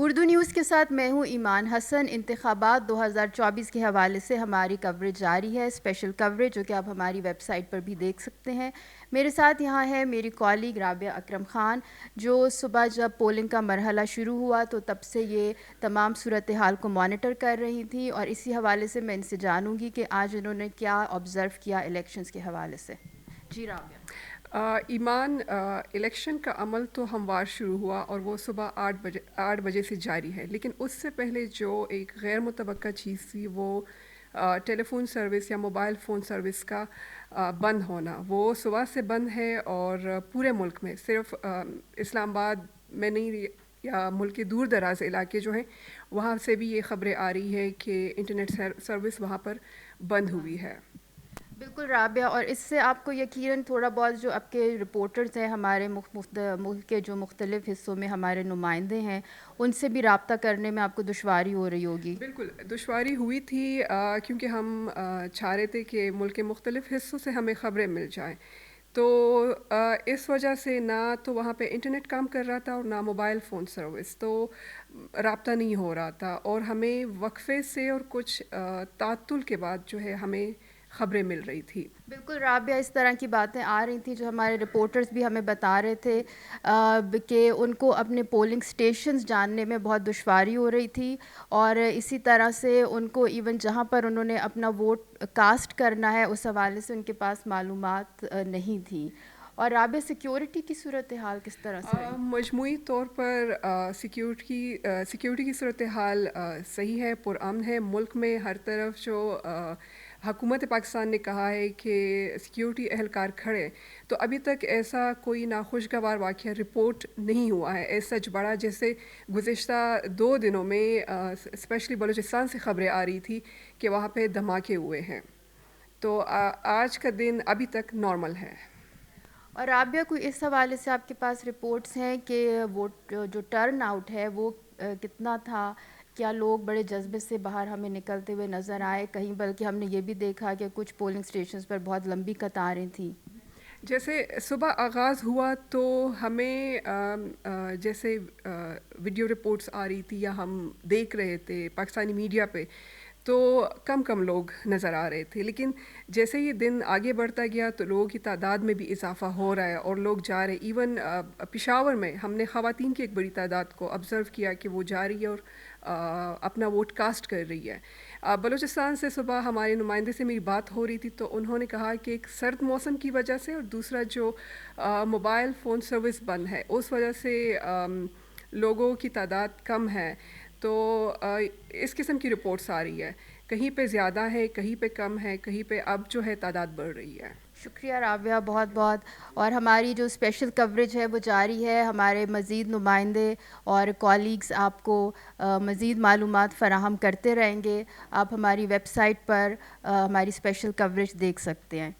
Urdu news کے ساتھ میں ہوں ایمان حسن۔ انتخابات 2024 کے حوالے سے ہماری کوریج جاری ہے، اسپیشل کوریج جو کہ آپ ہماری ویب سائٹ پر بھی دیکھ سکتے ہیں۔ میرے ساتھ یہاں ہے میری کالیگ رابعہ اکرم خان، جو صبح جب پولنگ کا مرحلہ شروع ہوا تو تب سے یہ تمام صورتحال کو مانیٹر کر رہی تھی، اور اسی حوالے سے میں ان سے جانوں گی کہ آج انہوں نے کیا آبزرو کیا الیکشنز کے حوالے سے۔ جی رابعہ۔ ایمان، الیکشن کا عمل تو ہموار شروع ہوا اور وہ صبح 8 بجے سے جاری ہے، لیکن اس سے پہلے جو ایک غیر متوقع چیز تھی وہ ٹیلی فون سروس یا موبائل فون سروس کا بند ہونا۔ وہ صبح سے بند ہے اور پورے ملک میں، صرف اسلام آباد میں نہیں یا ملک کے دور دراز علاقے جو ہیں وہاں سے بھی یہ خبریں آ رہی ہے کہ انٹرنیٹ سروس وہاں پر بند ہوئی ہے۔ بالکل رابعہ، اور اس سے آپ کو یقیناً تھوڑا بہت جو آپ کے رپورٹرز ہیں ہمارے ملک کے جو مختلف حصوں میں ہمارے نمائندے ہیں ان سے بھی رابطہ کرنے میں آپ کو دشواری ہو رہی ہوگی۔ بالکل دشواری ہوئی تھی، کیونکہ ہم چاہ رہے تھے کہ ملک کے مختلف حصوں سے ہمیں خبریں مل جائیں، تو اس وجہ سے نہ تو وہاں پہ انٹرنیٹ کام کر رہا تھا اور نہ موبائل فون سروس، تو رابطہ نہیں ہو رہا تھا، اور ہمیں وقفے سے اور کچھ تعطل کے بعد جو ہے ہمیں خبریں مل رہی تھی۔ بالکل رابعہ، اس طرح کی باتیں آ رہی تھیں جو ہمارے رپورٹرز بھی ہمیں بتا رہے تھے کہ ان کو اپنے پولنگ سٹیشنز جاننے میں بہت دشواری ہو رہی تھی، اور اسی طرح سے ان کو ایون جہاں پر انہوں نے اپنا ووٹ کاسٹ کرنا ہے اس حوالے سے ان کے پاس معلومات نہیں تھی۔ اور رابعہ، سیکیورٹی کی صورتحال کس طرح سے رہی؟ مجموعی طور پر سیکیورٹی کی صورتحال صحیح ہے، پرامن ہے۔ ملک میں ہر طرف جو حکومت پاکستان نے کہا ہے کہ سیکیورٹی اہلکار کھڑے، تو ابھی تک ایسا کوئی ناخوشگوار واقعہ رپورٹ نہیں ہوا ہے ایسا سچ بڑا، جیسے گزشتہ 2 دنوں میں اسپیشلی بلوچستان سے خبریں آ رہی تھی کہ وہاں پہ دھماکے ہوئے ہیں، تو آج کا دن ابھی تک نارمل ہے۔ اور رابعہ، کوئی اس حوالے سے آپ کے پاس رپورٹس ہیں کہ ووٹ جو ٹرن آؤٹ ہے وہ کتنا تھا؟ کیا لوگ بڑے جذبے سے باہر ہمیں نکلتے ہوئے نظر آئے کہیں؟ بلکہ ہم نے یہ بھی دیکھا کہ کچھ پولنگ سٹیشنز پر بہت لمبی قطاریں تھیں۔ جیسے صبح آغاز ہوا تو ہمیں جیسے ویڈیو رپورٹس آ رہی تھی یا ہم دیکھ رہے تھے پاکستانی میڈیا پہ، تو کم لوگ نظر آ رہے تھے، لیکن جیسے یہ دن آگے بڑھتا گیا تو لوگوں کی تعداد میں بھی اضافہ ہو رہا ہے اور لوگ جا رہے۔ ایون پشاور میں ہم نے خواتین کی ایک بڑی تعداد کو آبزرو کیا کہ وہ جا رہی ہے اور اپنا ووٹ کاسٹ کر رہی ہے۔ بلوچستان سے صبح ہمارے نمائندے سے میری بات ہو رہی تھی تو انہوں نے کہا کہ ایک سرد موسم کی وجہ سے اور دوسرا جو موبائل فون سروس بند ہے اس وجہ سے لوگوں کی تعداد کم ہے، تو اس قسم کی رپورٹس آ رہی ہے، کہیں پہ زیادہ ہے، کہیں پہ کم ہے، کہیں پہ اب جو ہے تعداد بڑھ رہی ہے۔ شکریہ رابعہ، بہت بہت۔ اور ہماری جو اسپیشل کوریج ہے وہ جاری ہے، ہمارے مزید نمائندے اور کالیگز آپ کو مزید معلومات فراہم کرتے رہیں گے۔ آپ ہماری ویب سائٹ پر ہماری اسپیشل کوریج دیکھ سکتے ہیں۔